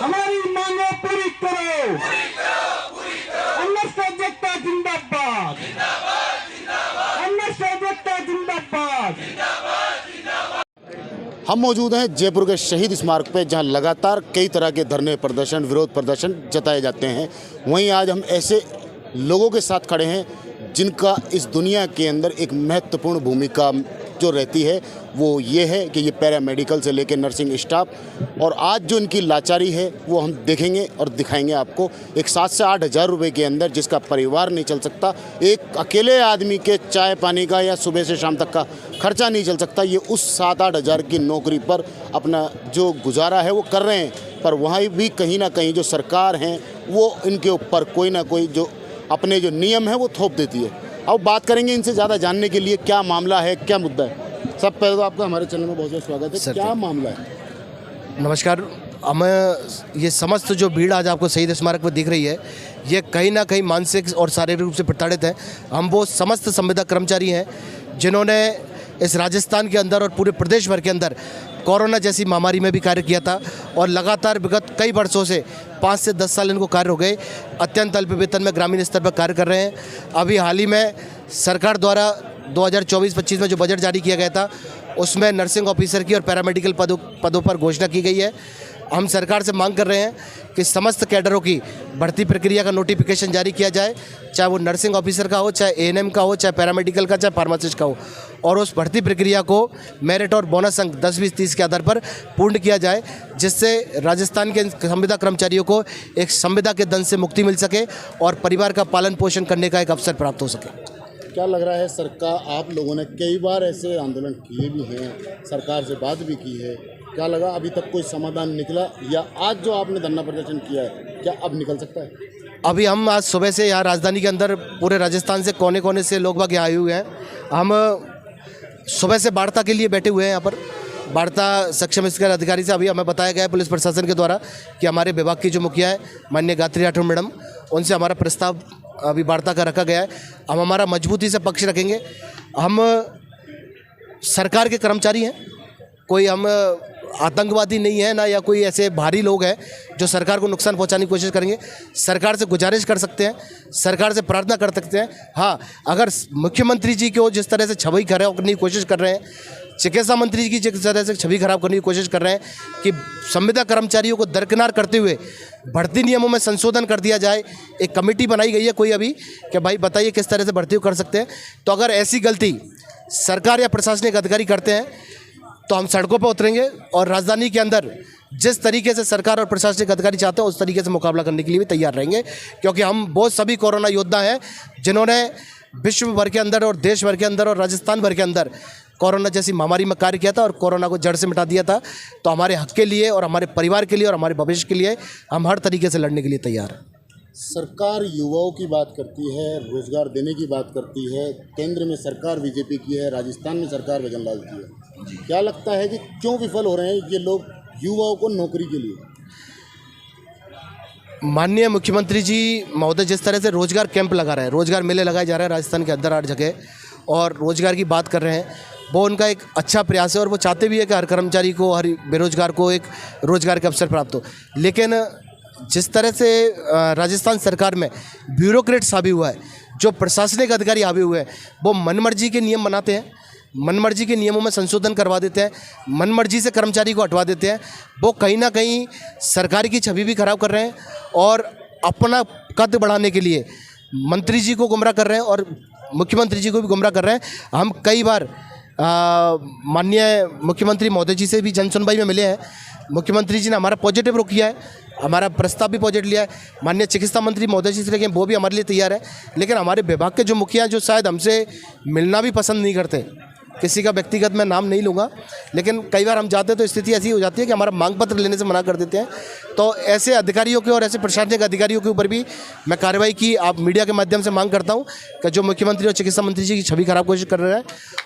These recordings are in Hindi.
हमारी मांगे पूरी करो। अन्ना साजकता जिंदाबाद, अन्ना साजकता जिंदाबाद। हम मौजूद हैं जयपुर के शहीद स्मारक पे, जहां लगातार कई तरह के धरने प्रदर्शन, विरोध प्रदर्शन जताए जाते हैं। वहीं आज हम ऐसे लोगों के साथ खड़े हैं जिनका इस दुनिया के अंदर एक महत्वपूर्ण भूमिका जो रहती है वो ये है कि ये पैरामेडिकल से लेकर नर्सिंग स्टाफ, और आज जो इनकी लाचारी है वो हम देखेंगे और दिखाएंगे आपको। एक 7 से 8 हज़ार रुपये के अंदर जिसका परिवार नहीं चल सकता, एक अकेले आदमी के चाय पानी का या सुबह से शाम तक का खर्चा नहीं चल सकता, ये उस 7-8 हज़ार की नौकरी पर अपना जो गुजारा है वो कर रहे हैं। पर वहाँ भी कहीं ना कहीं जो सरकार हैं वो इनके ऊपर कोई ना कोई जो अपने जो नियम है वो थोप देती है। अब बात करेंगे इनसे ज़्यादा जानने के लिए क्या मामला है, क्या मुद्दा है। सब पहले तो आपका हमारे चैनल में बहुत बहुत स्वागत है। क्या मामला है? नमस्कार। हमें ये समस्त जो भीड़ आज आपको शहीद स्मारक पर दिख रही है, ये कहीं ना कहीं मानसिक और शारीरिक रूप से प्रताड़ित है। हम वो समस्त संविदा कर्मचारी हैं जिन्होंने इस राजस्थान के अंदर और पूरे प्रदेश भर के अंदर कोरोना जैसी महामारी में भी कार्य किया था, और लगातार विगत कई वर्षों से 5 से 10 साल इनको कार्य हो गए, अत्यंत अल्प वेतन में ग्रामीण स्तर पर कार्य कर रहे हैं। अभी हाल ही में सरकार द्वारा 2024-25 में जो बजट जारी किया गया था उसमें नर्सिंग ऑफिसर की और पैरामेडिकल पदों पर घोषणा की गई है। हम सरकार से मांग कर रहे हैं कि समस्त कैडरों की भर्ती प्रक्रिया का नोटिफिकेशन जारी किया जाए, चाहे वो नर्सिंग ऑफिसर का हो, चाहे एएनएम का हो, चाहे पैरामेडिकल का, चाहे फार्मासिस्ट का हो, और उस भर्ती प्रक्रिया को मेरिट और बोनस अंक 10, 20, 30 के आधार पर पूर्ण किया जाए, जिससे राजस्थान के संविदा कर्मचारियों को एक संविदा के दंड से मुक्ति मिल सके और परिवार का पालन पोषण करने का एक अवसर प्राप्त हो सके। क्या लग रहा है सरकार, आप लोगों ने कई बार ऐसे आंदोलन किए भी हैं, सरकार से बात भी की है, क्या लगा अभी तक कोई समाधान निकला, या आज जो आपने धरना प्रदर्शन किया है क्या अब निकल सकता है? अभी हम आज सुबह से यहाँ राजधानी के अंदर पूरे राजस्थान से कोने कोने से लोग बाग यहाँ आए हुए हैं। हम सुबह से वार्ता के लिए बैठे हुए हैं यहाँ पर। वार्ता सक्षम स्तर अधिकारी से अभी हमें बताया गया है पुलिस प्रशासन के द्वारा कि हमारे विभाग की जो मुखिया है माननीय गायत्री राठौर मैडम, उनसे हमारा प्रस्ताव अभी वार्ता का रखा गया है। हम हमारा मजबूती से पक्ष रखेंगे। हम सरकार के कर्मचारी हैं, कोई हम आतंकवादी नहीं है ना, या कोई ऐसे भारी लोग हैं जो सरकार को नुकसान पहुंचाने की कोशिश करेंगे। सरकार से गुजारिश कर सकते हैं, सरकार से प्रार्थना कर सकते हैं। हाँ, अगर मुख्यमंत्री जी को जिस तरह से छवि खराब करने की कोशिश कर रहे हैं, चिकित्सा मंत्री जी की जिस तरह से छवि खराब करने की कोशिश कर रहे हैं कि संविदा कर्मचारियों को दरकिनार करते हुए भर्ती नियमों में संशोधन कर दिया जाए, एक कमेटी बनाई गई है कोई अभी कि भाई बताइए किस तरह से भर्ती कर सकते हैं। तो अगर ऐसी गलती सरकार या प्रशासनिक अधिकारी करते हैं तो हम सड़कों पर उतरेंगे और राजधानी के अंदर जिस तरीके से सरकार और प्रशासनिक अधिकारी चाहते हैं उस तरीके से मुकाबला करने के लिए भी तैयार रहेंगे, क्योंकि हम बहुत सभी कोरोना योद्धा हैं जिन्होंने विश्व भर के अंदर और देश भर के अंदर और राजस्थान भर के अंदर कोरोना जैसी महामारी में कार्य किया था और कोरोना को जड़ से मिटा दिया था। तो हमारे हक के लिए और हमारे परिवार के लिए और हमारे भविष्य के लिए हम हर तरीके से लड़ने के लिए तैयार हैं। सरकार युवाओं की बात करती है, रोजगार देने की बात करती है, केंद्र में सरकार बीजेपी की है, राजस्थान में सरकार भजनलाल की है। क्या लगता है कि क्यों विफल हो रहे हैं ये लोग युवाओं को नौकरी के लिए? माननीय मुख्यमंत्री जी महोदय जिस तरह से रोजगार कैंप लगा रहे हैं, रोजगार मेले लगाए जा रहे हैं राजस्थान के अंदर 8 जगह, और रोजगार की बात कर रहे हैं, वो उनका एक अच्छा प्रयास है और वो चाहते भी है कि हर कर्मचारी को, हर बेरोजगार को एक रोजगार के अवसर प्राप्त हो। लेकिन जिस तरह से राजस्थान सरकार में ब्यूरोक्रेट्स हावी हुआ है, जो प्रशासनिक अधिकारी हावी हुए हैं, वो मनमर्जी के नियम बनाते हैं, मनमर्जी के नियमों में संशोधन करवा देते हैं, मनमर्जी से कर्मचारी को हटवा देते हैं। वो कहीं ना कहीं सरकार की छवि भी खराब कर रहे हैं और अपना कद बढ़ाने के लिए मंत्री जी को गुमराह कर रहे हैं और मुख्यमंत्री जी को भी गुमराह कर रहे हैं। हम कई बार माननीय मुख्यमंत्री महोदय जी से भी जन सुनवाई में मिले हैं। मुख्यमंत्री जी ने हमारा पॉजिटिव रुख किया है, हमारा प्रस्ताव भी पॉजिटिव लिया है। माननीय चिकित्सा मंत्री महोदय जी से लेकिन वो भी हमारे लिए तैयार है। लेकिन हमारे विभाग के जो मुखिया जो शायद हमसे मिलना भी पसंद नहीं करते, किसी का व्यक्तिगत मैं नाम नहीं लूँगा, लेकिन कई बार हम जाते हैं तो स्थिति ऐसी हो जाती है कि हमारा मांग पत्र लेने से मना कर देते हैं। तो ऐसे अधिकारियों के और ऐसे प्रशासनिक अधिकारियों के ऊपर भी मैं कार्रवाई की आप मीडिया के माध्यम से मांग करता हूँ कि जो मुख्यमंत्री और चिकित्सा मंत्री जी की छवि खराब कोशिश कर रहे हैं,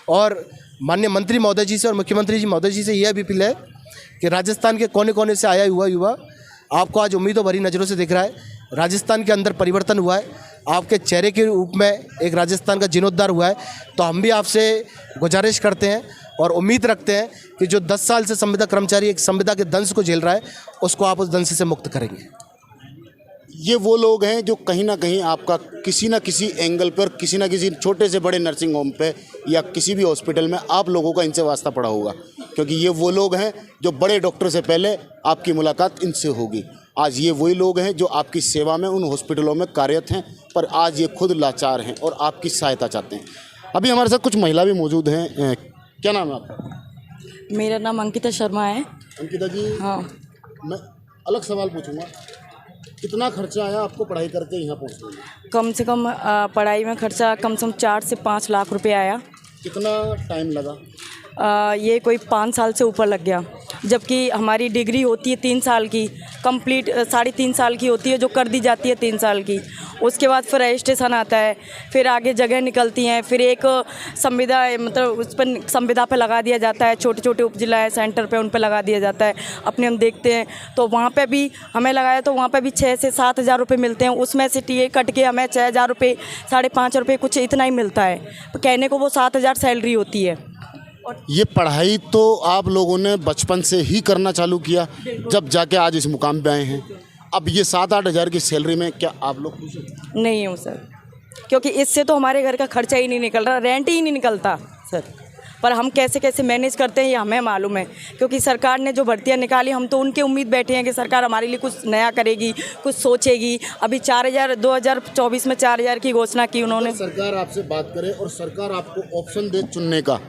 और माननीय मंत्री महोदय जी से और मुख्यमंत्री जी महोदय जी से यह भी अपील है कि राजस्थान के कोने कोने से आया हुआ युवा आपको आज उम्मीदों भरी नज़रों से देख रहा है। राजस्थान के अंदर परिवर्तन हुआ है, आपके चेहरे के रूप में एक राजस्थान का जीर्णोद्धार हुआ है। तो हम भी आपसे गुजारिश करते हैं और उम्मीद रखते हैं कि जो 10 साल से संविदा कर्मचारी एक संविदा के दंश को झेल रहा है उसको आप उस दंश से मुक्त करेंगे। ये वो लोग हैं जो कहीं ना कहीं आपका किसी ना किसी एंगल पर, किसी ना किसी छोटे से बड़े नर्सिंग होम पे या किसी भी हॉस्पिटल में आप लोगों का इनसे वास्ता पड़ा होगा, क्योंकि ये वो लोग हैं जो बड़े डॉक्टर से पहले आपकी मुलाकात इनसे होगी। आज ये वही लोग हैं जो आपकी सेवा में उन हॉस्पिटलों में कार्यरत हैं, पर आज ये खुद लाचार हैं और आपकी सहायता चाहते हैं। अभी हमारे साथ कुछ महिला भी मौजूद हैं। क्या नाम है आपका? मेरा नाम अंकिता शर्मा है। अंकिता जी, हाँ, मैं अलग सवाल पूछूंगा, कितना खर्चा आया आपको पढ़ाई करके यहाँ पहुँचने में? कम से कम पढ़ाई में खर्चा कम से कम 4 से 5 लाख रुपए आया। कितना टाइम लगा? ये कोई 5 साल से ऊपर लग गया, जबकि हमारी डिग्री होती है 3 साल की, कंप्लीट 3.5 साल की होती है जो कर दी जाती है 3 साल की। उसके बाद फिर रजिस्ट्रेशन आता है, फिर आगे जगह निकलती हैं, फिर एक संविदा मतलब उस पर संविदा पे लगा दिया जाता है, छोटे छोटे उपजिला सेंटर पे उन पे लगा दिया जाता है। अपने हम देखते हैं तो वहाँ पे भी हमें लगाया तो वहाँ पे भी 6 से 7 हज़ार रुपये मिलते हैं, उसमें से टीए कट के हमें 6 हज़ार रुपये, 5.5 रुपये कुछ इतना ही मिलता है। कहने को वो 7 हज़ार सैलरी होती है। ये पढ़ाई तो आप लोगों ने बचपन से ही करना चालू किया, जब जाके आज इस मुकाम पे आए हैं। अब ये 7-8 हज़ार की सैलरी में क्या आप लोग खुश हैं? नहीं हूँ सर, क्योंकि इससे तो हमारे घर का खर्चा ही नहीं निकल रहा, रेंट ही नहीं निकलता सर। पर हम कैसे कैसे मैनेज करते हैं ये हमें मालूम है, क्योंकि सरकार ने जो भर्तियां निकाली हम तो उनके उम्मीद बैठे हैं कि सरकार हमारे लिए कुछ नया करेगी, कुछ सोचेगी। अभी 4,000 2024 में 4,000 की घोषणा की उन्होंने। सरकार आपसे बात करे और सरकार आपको ऑप्शन दे चुनने का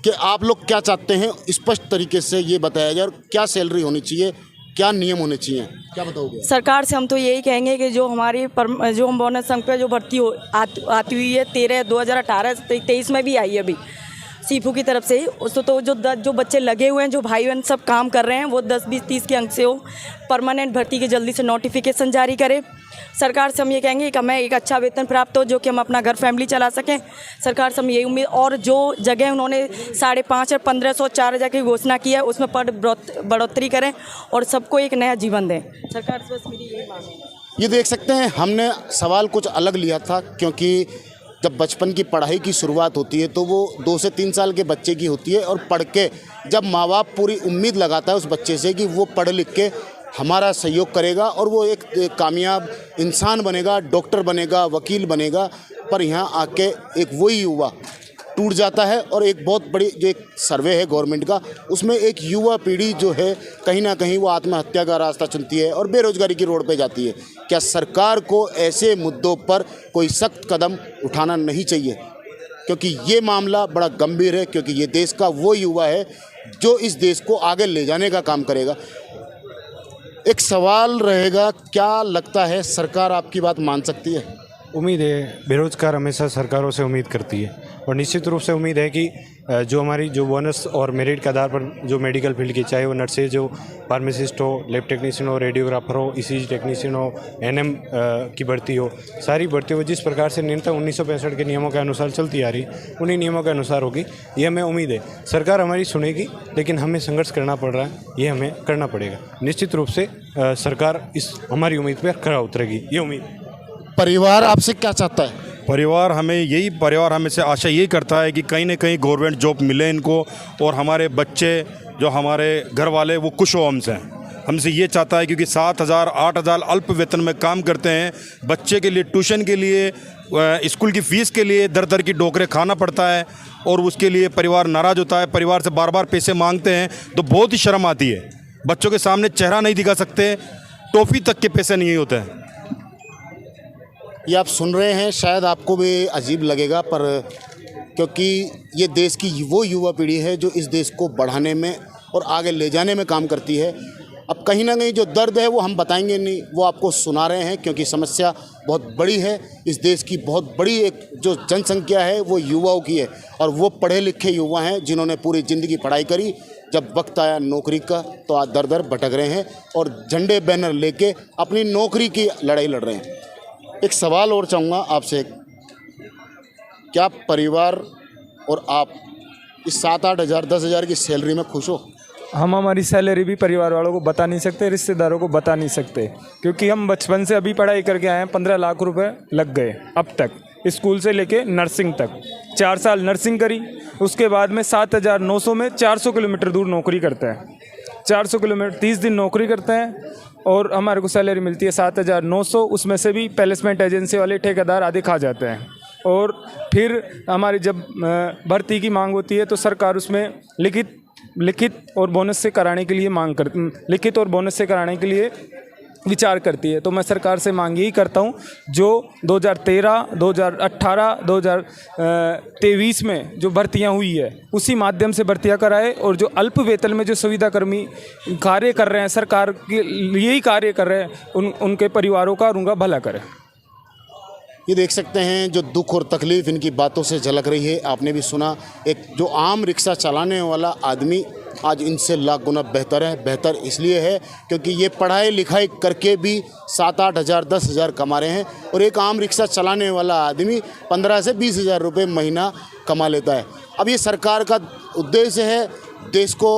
कि आप लोग क्या चाहते हैं, स्पष्ट तरीके से ये बताया जाए, और क्या सैलरी होनी चाहिए, क्या नियम होने चाहिए, क्या बताओगे? सरकार से हम तो यही कहेंगे कि जो हमारी जो हम बोनस संघ पे जो भर्ती आती हुई है 2018-23 में भी आई है अभी सीफू की तरफ से, उसको तो जो बच्चे लगे हुए हैं, जो भाई बहन सब काम कर रहे हैं, वो 10, 20, 30 के अंक से हो परमानेंट भर्ती की जल्दी से नोटिफिकेशन जारी करे। सरकार से हम ये कहेंगे कि हमें एक अच्छा वेतन प्राप्त हो, जो कि हम अपना घर फैमिली चला सकें। सरकार से हम यही उम्मीद, और जो जगह उन्होंने 5,500 और 1,500 4,000 की घोषणा की है उसमें बढ़ोतरी करें और सबको एक नया जीवन दें। सरकार से बस मेरी यही मांग है। ये देख सकते हैं, हमने सवाल कुछ अलग लिया था, क्योंकि जब बचपन की पढ़ाई की शुरुआत होती है तो वो 2 से 3 साल के बच्चे की होती है, और पढ़ के जब माँ बाप पूरी उम्मीद लगाता है उस बच्चे से कि वो पढ़ लिख के हमारा सहयोग करेगा और वो एक कामयाब इंसान बनेगा, डॉक्टर बनेगा, वकील बनेगा, पर यहाँ आके एक वही युवा टूट जाता है। और एक बहुत बड़ी जो एक सर्वे है गवर्नमेंट का, उसमें एक युवा पीढ़ी जो है कहीं ना कहीं वो आत्महत्या का रास्ता चुनती है और बेरोजगारी की रोड पे जाती है। क्या सरकार को ऐसे मुद्दों पर कोई सख्त कदम उठाना नहीं चाहिए? क्योंकि ये मामला बड़ा गंभीर है, क्योंकि ये देश का वो युवा है जो इस देश को आगे ले जाने का काम करेगा। एक सवाल रहेगा, क्या लगता है सरकार आपकी बात मान सकती है? उम्मीद है, बेरोजगार हमेशा सरकारों से उम्मीद करती है, और निश्चित रूप से उम्मीद है कि जो हमारी जो बोनस और मेरिट के आधार पर जो मेडिकल फील्ड की, चाहे वो नर्सेज हो, फार्मासिस्ट हो, लैब टेक्नीशियन हो, रेडियोग्राफर हो, ईसीजी टेक्नीशियन हो, एनएम की भर्ती हो, सारी भर्ती हो जिस प्रकार से न्यूनतम 1965 के नियमों के अनुसार चलती आ रही, उन्हीं नियमों के अनुसार होगी। ये हमें उम्मीद है। सरकार हमारी सुनेगी, लेकिन हमें संघर्ष करना पड़ रहा है, ये हमें करना पड़ेगा। निश्चित रूप से सरकार इस हमारी उम्मीद पर खरा उतरेगी, ये उम्मीद। परिवार आपसे क्या चाहता है? परिवार हमें से आशा यही करता है कि कहीं ना कहीं गवर्नमेंट जॉब मिले इनको, और हमारे बच्चे जो हमारे घर वाले वो खुश हो हमसे ये चाहता है, क्योंकि 7,000 8,000 अल्प वेतन में काम करते हैं। बच्चे के लिए ट्यूशन के लिए, स्कूल की फ़ीस के लिए दर दर की डोकरे खाना पड़ता है, और उसके लिए परिवार नाराज़ होता है, परिवार से बार बार पैसे मांगते हैं तो बहुत ही शर्म आती है। बच्चों के सामने चेहरा नहीं दिखा सकते, टॉफ़ी तक के पैसे नहीं होते हैं। ये आप सुन रहे हैं, शायद आपको भी अजीब लगेगा, पर क्योंकि ये देश की वो युवा पीढ़ी है जो इस देश को बढ़ाने में और आगे ले जाने में काम करती है। अब कहीं ना कहीं जो दर्द है वो हम बताएंगे नहीं, वो आपको सुना रहे हैं, क्योंकि समस्या बहुत बड़ी है। इस देश की बहुत बड़ी एक जो जनसंख्या है वो युवाओं की है, और वो पढ़े लिखे युवा हैं जिन्होंने पूरी ज़िंदगी पढ़ाई करी। जब वक्त आया नौकरी का तो आज दर दर भटक रहे हैं और झंडे बैनर लेके अपनी नौकरी की लड़ाई लड़ रहे हैं। एक सवाल और चाहूँगा आपसे, क्या परिवार और आप इस 7-8 हज़ार 10 हज़ार की सैलरी में खुश हो? हम हमारी सैलरी भी परिवार वालों को बता नहीं सकते, रिश्तेदारों को बता नहीं सकते, क्योंकि हम बचपन से अभी पढ़ाई करके आए हैं। 15 लाख रुपए लग गए अब तक, स्कूल से लेके नर्सिंग तक। 4 साल नर्सिंग करी, उसके बाद में 7,900 में 400 किलोमीटर दूर नौकरी करता है। 400 किलोमीटर 30 दिन नौकरी करते हैं और हमारे को सैलरी मिलती है 7,900। उसमें से भी प्लेसमेंट एजेंसी वाले ठेकेदार आधे खा जाते हैं। और फिर हमारी जब भर्ती की मांग होती है तो सरकार उसमें लिखित और बोनस से कराने के लिए लिखित और बोनस से कराने के लिए विचार करती है। तो मैं सरकार से मांग यही करता हूँ, जो 2013, 2018, 2023 में जो भर्तियाँ हुई है उसी माध्यम से भर्तियाँ कराए, और जो अल्प वेतन में जो सुविधाकर्मी कार्य कर रहे हैं, सरकार के लिए ही कार्य कर रहे हैं, उनके परिवारों का और उनका भला करें। ये देख सकते हैं जो दुख और तकलीफ़ इनकी बातों से झलक रही है। आपने भी सुना, एक जो आम रिक्शा चलाने वाला आदमी आज इनसे लाख गुना बेहतर है। बेहतर इसलिए है क्योंकि ये पढ़ाई लिखाई करके भी 7-8 हज़ार 10 हज़ार कमा रहे हैं, और एक आम रिक्शा चलाने वाला आदमी 15 से 20 हज़ार रुपये महीना कमा लेता है। अब ये सरकार का उद्देश्य है देश को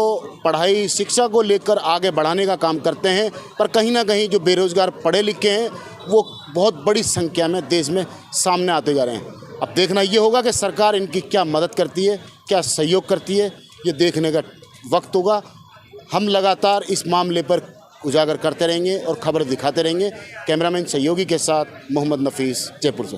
पढ़ाई शिक्षा को लेकर आगे बढ़ाने का काम करते हैं, पर कहीं ना कहीं जो बेरोज़गार पढ़े लिखे हैं वो बहुत बड़ी संख्या में देश में सामने आते जा रहे हैं। अब देखना ये होगा कि सरकार इनकी क्या मदद करती है, क्या सहयोग करती है, ये देखने का वक्त होगा। हम लगातार इस मामले पर उजागर करते रहेंगे और खबर दिखाते रहेंगे। कैमरामैन सहयोगी के साथ मोहम्मद नफीस, जयपुर से।